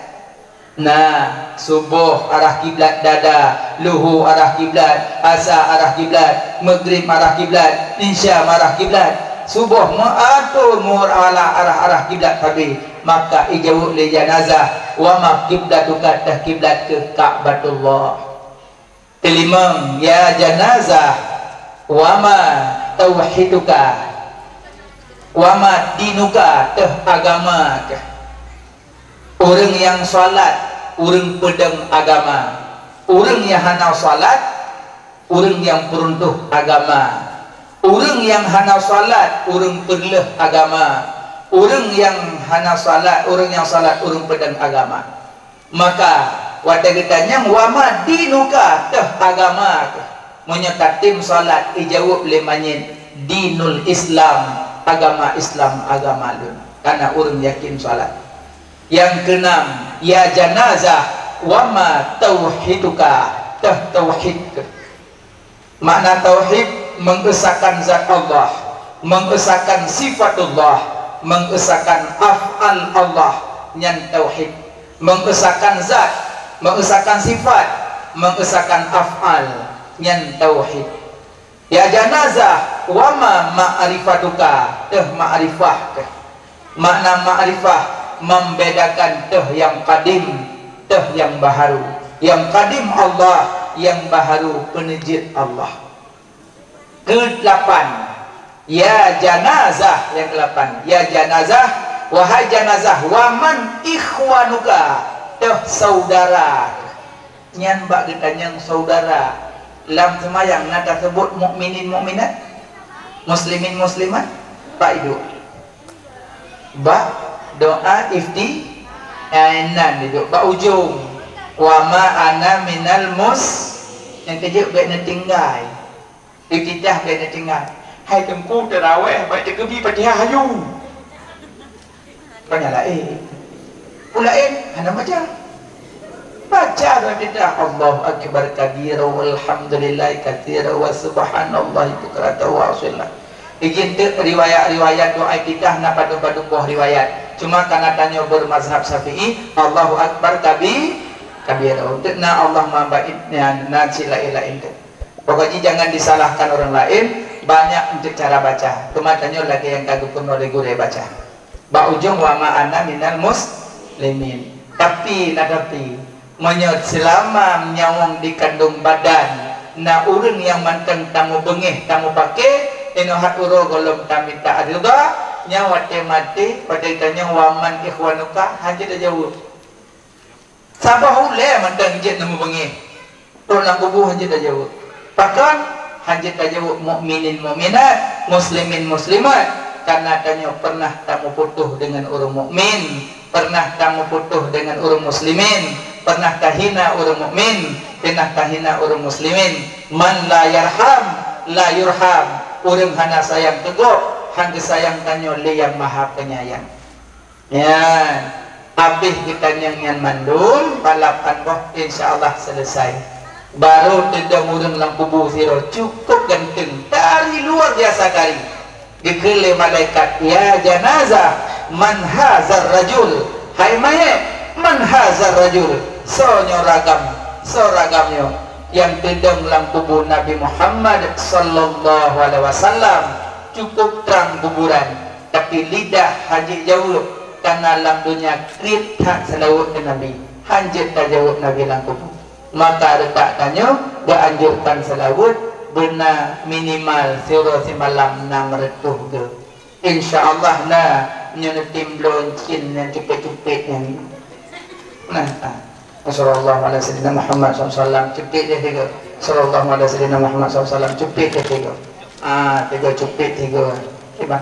S2: Nah, subuh arah kiblat dada, luhur arah kiblat, asar arah kiblat, maghrib arah kiblat, isya arah kiblat. Subuh mengatur arah kiblat habis maka ijawab li janazah wa ma qiblatuka kiblat ke Ka'batullah. Kelima ya janazah wa ma tauhiduka Wa ma dinuka teh agama ke. Orang yang salat, orang pedang agama. Orang yang hana salat, orang yang peruntuh agama. Orang yang hana salat, orang perleh agama. Orang yang hana salat, orang yang salat, orang pedang agama. Maka wadah ditanya wa ma dinuka teh agama ke. Menyatatim salat dijawab lemanyin dinul Islam, agama Islam, agama lun. Karena orang yakin salat. Yang keenam, ya janazah wa ma tauhiduka teh tauhid. Makna tauhid mengesahkan zat Allah, mengesahkan sifatullah, mengesahkan af'al Allah, nyan tauhid. Mengesahkan zat, mengesahkan sifat, mengesahkan af'al, nyan tauhid. Ya janazah wa ma ma'rifatuka teh ma'rifah. Makna ma'rifah membedakan teh yang kadim, teh yang baharu. Yang kadim Allah, yang baharu penejid Allah. Ke-8, ya janazah. Yang ke-8, ya janazah, wahai janazah, waman ikhwanuka teh saudara. Nyan bak ditanyang saudara. Lam semayang nada sebut mukminin mukminat, muslimin muslimat, pak ibu. Ba doa ifti ainan itu ba ujung wa ma ana minal mus yang kerja baik nak tinggal iftitah baik nak tinggal hai tengku terawih baik terkebi Fatihah hayu banyak ulain hana macam baca iftitah Allahu akbar kabira walhamdulillah katsira wa subhanallahi bukratan wa asila. Izin tu riwayat-riwayat doa iftitah na padu-padu buah riwayat. Cuma karena tanya bermazhab Syafi'i, Allahu akbar kabira. Untuk na Allah mabaitnya na sila ilain tu. Pokoknya jangan disalahkan orang lain, banyak untuk cara baca. Cuma tanya lagi yang kagum pun oleh guru baca. Ba ujung wa ma ana minal muslimin. Tapi menyot selama menyawang di kandung badan na urang yang manteng tamu bengih tamu pakai enohat uro golom tamita adilga nyawa mati pada ditanya waman ikhwanuka hajat jauh sabah ule manteng jet namu bengih orang kubu hajat jauh bahkan hajat jauh mukminin mukminat muslimin muslimat karena tanya pernah tamu putuh dengan orang mukmin, pernah tamu putuh dengan orang muslimin, pernah tahina orang mukmin, pernah tahina orang muslimin. Man la yarham la yurham. Orang hana sayang teguk, hangga sayang tanyo le yang maha penyayang. Ya, habis kita nyanyian mandul, balapan boh insyaallah selesai. Baru tidak murung lampu buziro cukup ganteng, dari luar biasa kali. Dikele malaikat, ya janazah man hazar rajul, hai mayat man hazar rajul, ragamnya yang tedang dalam kubur Nabi Muhammad sallallahu alaihi wasallam cukup terang kuburan tapi lidah haji jauh karena dalam dunia krit tak selawat ke Nabi hanjit tak jauh Nabi dalam kubur maka retak tanya dianjurkan selawat benar minimal siro si malam 600 ke insyaallah na nyonetim loncin yang cepet-cepet yang nah sallallahu alaihi wasallam Muhammad SAW cepet dia tiga sallallahu alaihi wasallam Muhammad SAW cepet dia tiga tiga cepet tiga hebat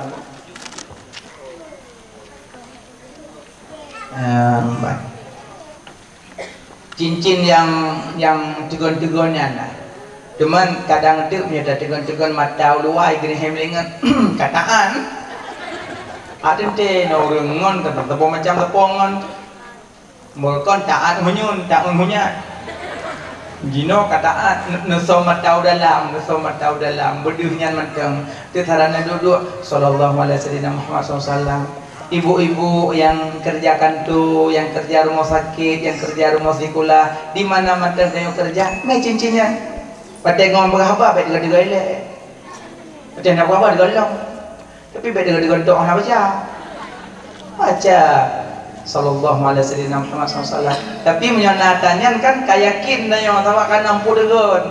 S2: baik cincin yang tegon-tegonnya nah cuman kadang tu punya dah tegon-tegon mata luai gini hemlingan kataan ada teh norungon tepung macam tepongan mulkon taat menyun tak menyat gino kataan neso matau dalam berdihnya manteng tetharana duduk sallallahu alaihi wasallam Muhammad SAW ibu-ibu yang kerjakan tu yang kerja rumah sakit yang kerja rumah sekolah di mana manteng kayu kerja mai cincinnya pada ngomong berapa baik dengan digolek pada nak apa digolong tapi baik dengan digontok apa baca sallallahu alaihi wasallam Muhammad SAW tapi menyanatannya kan kayakin na yang tawa kan 60 degon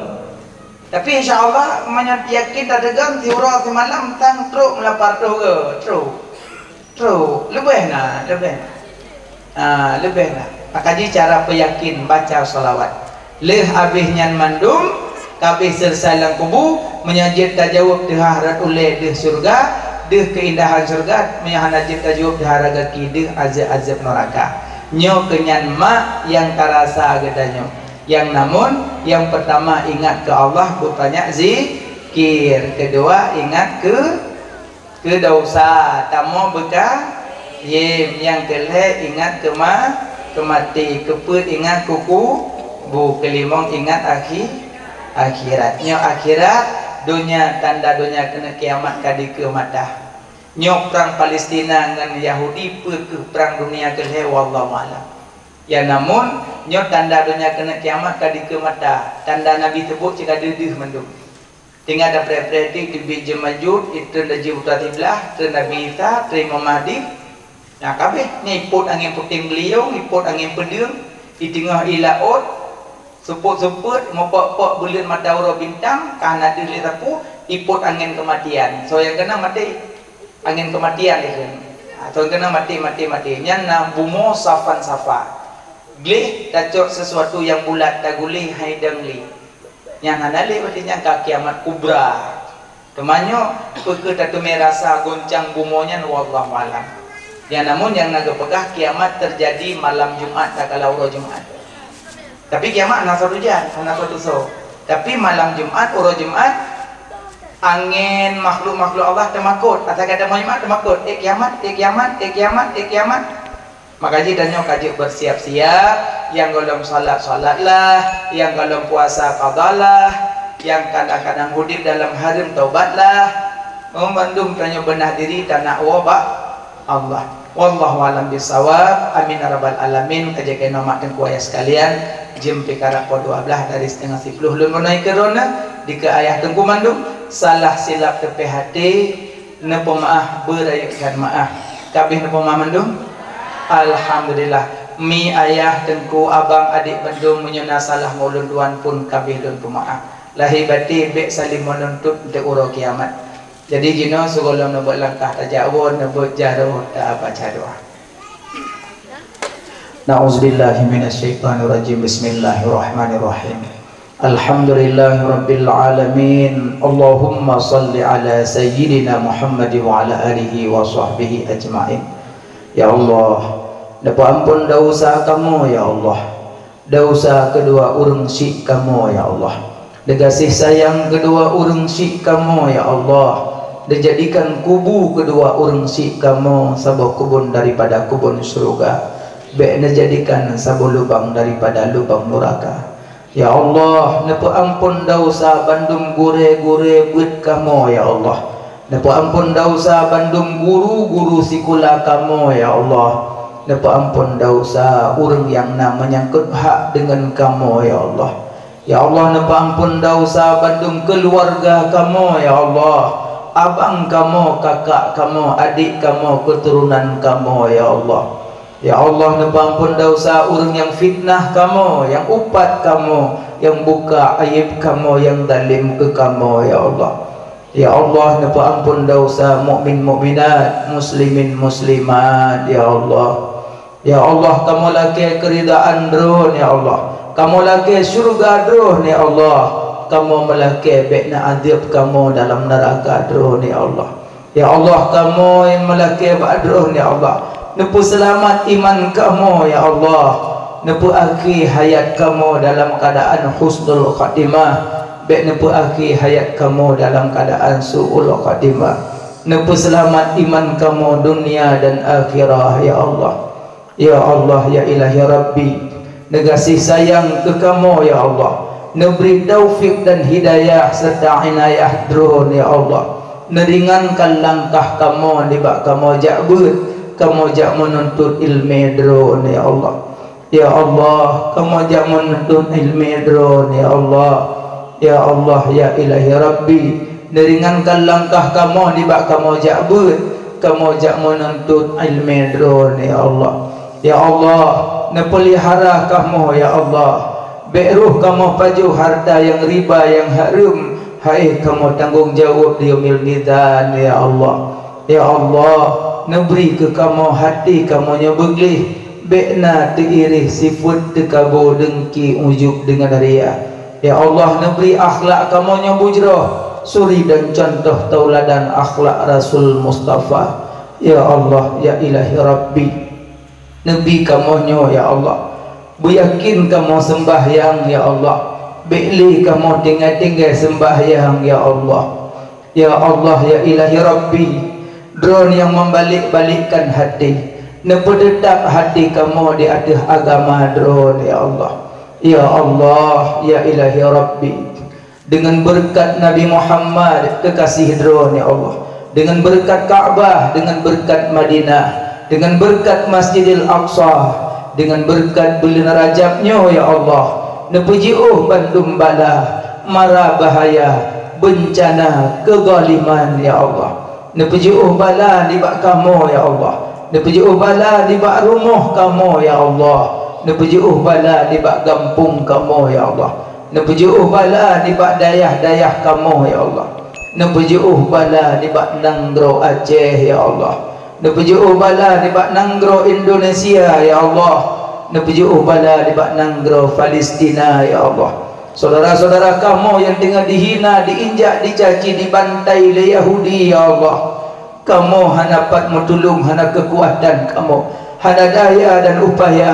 S2: Tapi insya-Allah menyat yakin dah degan tiura semalam tang truk melapar tu ke truk lebih nah lebih nah makaji cara peyakin baca salawat leh habis nyan mandum kabeh selesai lang kubu menyajid tajawab deh harat ule deh surga deh keindahan surga menyajid tajawab deh haraga ki deh azab neraka nyo kenyan mak yang terasa gedanyo yang namun yang pertama ingat ke Allah berbanyak zikir, kedua ingat ke dosa tamu bekah yang kelih ingat ke mati, keput ingat kuku bu, kelimong ingat akhiratnya akhirat dunia tanda dunia kena kiamat kadi ke mata nyok perang Palestina dengan Yahudi ke perang dunia kelih wallahu a'lam ya namun nyok tanda dunia kena kiamat kadi ke mata tanda Nabi tebuk jika dedih mendung tinggal ada predik di biji majud itu daji utatiblah ke Nabi Isa ke Imam Mahdi nah kabeh ngiput angin puting beliung ngiput angin pedung di tengah ilaut seput-seput mopok-pok bulan madaura bintang karena diri tapu iput angin kematian so yang kena mati angin kematian itu so yang kena mati nyana bumo safan safa glih tacok sesuatu yang bulat taguli haidangli yang hanali artinya kiamat kubra temanyo peke tatu merasa goncang bumonya wallahu alam ya namun yang naga pegah kiamat terjadi malam Jumat tak kalau Jumat tapi kiamat ana satu jan ana satu so tapi malam Jumat Jumat angin makhluk-makhluk Allah temakut atau kata Muhammad temakut kiamat makaji danyo kaji bersiap-siap yang golong salat-salatlah yang golong puasa qadalah yang kadang-kadang hudib dalam harim taubatlah membandung danyo benah diri tanah wabak Allah wallahu alam bisawab amin ya rabbal alamin kajakai nama dan kuaya sekalian jem pikara po 12 dari setengah 10 lun menai kerona di ke ayah tengku mandung salah silap tepe hati nepo maaf berayukan maaf kabeh nepo maaf mandung alhamdulillah mi ayah tengku abang adik bandung menyena salah ngulun duan pun kabeh lun pemaaf lahi bati bek saling menuntut untuk uro kiamat jadi gino segolong nebut langkah tajawun nebut jaruh tak baca doa. Na'udzubillahi minasyaitonirrajim. Bismillahirrahmanirrahim. Alhamdulillahirabbil alamin. Allahumma shalli ala sayyidina Muhammad wa ala alihi wa sahbihi ajmain. Ya Allah, dapat ampun dosa kamu ya Allah. Dosa kedua urang syik kamu ya Allah. Dekasih sayang kedua urang syik kamu ya Allah. Dijadikan kubu kedua urang syik kamu sabah kubun daripada kubun surga. Bek dijadikan sabah lubang daripada lubang neraka. Ya Allah, napa ampun dosa bandum gure-gure buat kamu ya Allah. Napa ampun dosa bandum guru-guru sikula kamu ya Allah. Napa ampun dosa urang yang namanya hak dengan kamu ya Allah. Ya Allah, napa ampun dosa bandum keluarga kamu ya Allah. Abang kamu, kakak kamu, adik kamu, keturunan kamu ya Allah. Ya Allah, napa ampun dosa urang yang fitnah kamu, yang upat kamu, yang buka aib kamu, yang zalim ke kamu ya Allah. Ya Allah, napa ampun dosa mukmin mukminat, muslimin muslimat ya Allah. Ya Allah, kamu lagi keridaan drone ya Allah. Kamu lagi surga drone ya Allah. Kamu melaki bekna adab kamu dalam neraka drone ya Allah. Ya Allah, kamu yang melaki badrone ya Allah. Nepu selamat iman kamu ya Allah. Nepu akhir hayat kamu dalam keadaan husnul khatimah. Bek nepu akhir hayat kamu dalam keadaan su'ul khatimah. Nepu selamat iman kamu dunia dan akhirah ya Allah. Ya Allah, ya ilahi Rabbi, negasih sayang ke kamu ya Allah. Neberi taufik dan hidayah serta inayah drone ya Allah. Neringankan langkah kamu dibak kamu jabut, kamu jak menuntut ilmu drone ya Allah. Ya Allah, kamu jak menuntut ilmu drone ya Allah. Ya Allah, ya ilahi Rabbi, neringankan langkah kamu dibak kamu jabut, kamu jak menuntut ilmu drone ya Allah. Ya Allah, nepelihara kamu ya Allah. beruh kamu paju harta yang riba yang haram, hai kamu tanggung jawab di yaumil mizan ya Allah. Ya Allah, neberi ke kamu hati kamu nya beglih, bekna teirih sifat tekabo dengki ujub dengan ria. Ya Allah, neberi akhlak kamu nya bujrah, suri dan contoh tauladan akhlak Rasul Mustafa. Ya Allah, ya ilahi Rabbi, Nabi kamu nyo ya Allah, yakin kamu sembahyang ya Allah, beli kamu tinggal-tinggal sembahyang ya Allah. Ya Allah, ya ilahi Rabbi, drone yang membalik-balikkan hati, nepedetap hati kamu di atas agama drone ya Allah. Ya Allah, ya ilahi Rabbi, dengan berkat Nabi Muhammad kekasih drone ya Allah, dengan berkat Ka'bah, dengan berkat Madinah, dengan berkat Masjidil Aqsa, dengan berkat bulan Rajabnya ya Allah, nepujiuh bandum bala, mara bahaya, bencana, kezaliman ya Allah, nepujiuh bala di bak kamu ya Allah, nepujiuh bala di bak rumah kamu ya Allah, nepujiuh bala di bak kampung kamu ya Allah, nepujiuh bala di bak dayah-dayah kamu ya Allah, nepujiuh bala di bak Nanggro Aceh ya Allah, nepujiuh bala di bak Nanggro Indonesia ya Allah, nepujiuh bala di bak Nanggro Palestina ya Allah. Saudara-saudara kamu yang tengah dihina, diinjak, dicaci, dibantai oleh Yahudi ya Allah, kamu hanapat mentulung, hana kekuatan kamu, hana daya dan upaya,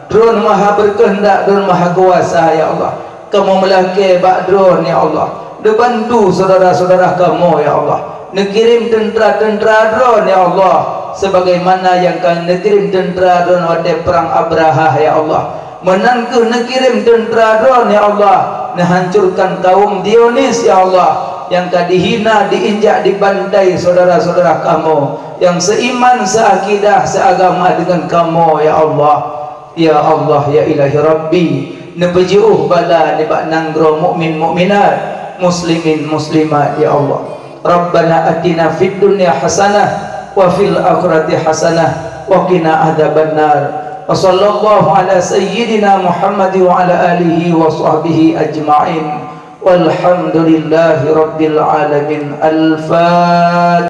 S2: drone maha berkehendak, drone maha kuasa ya Allah, kamu melaki bak drone ya Allah, dibantu saudara-saudara kamu ya Allah, nekirim tentera-tentera drone ya Allah, sebagaimana yang kau nekirim tentera drone pada perang Abraha ya Allah, menangku nekirim tentera drone ya Allah, menghancurkan kaum Dionis ya Allah, yang kau dihina, diinjak, dibantai saudara-saudara kamu yang seiman, seakidah, seagama dengan kamu ya Allah. Ya Allah, ya ilahi Rabbi, nepejuh bala di bak Nanggro mukmin mukminat, muslimin muslimat ya Allah. Rabbana atina fid dunya hasanah wa fil akhirati hasanah wa qina adzabannar. Wa sallallahu ala sayyidina Muhammad wa ala alihi wa sahbihi ajma'in. Walhamdulillahi rabbil alamin. Al-Fatihah.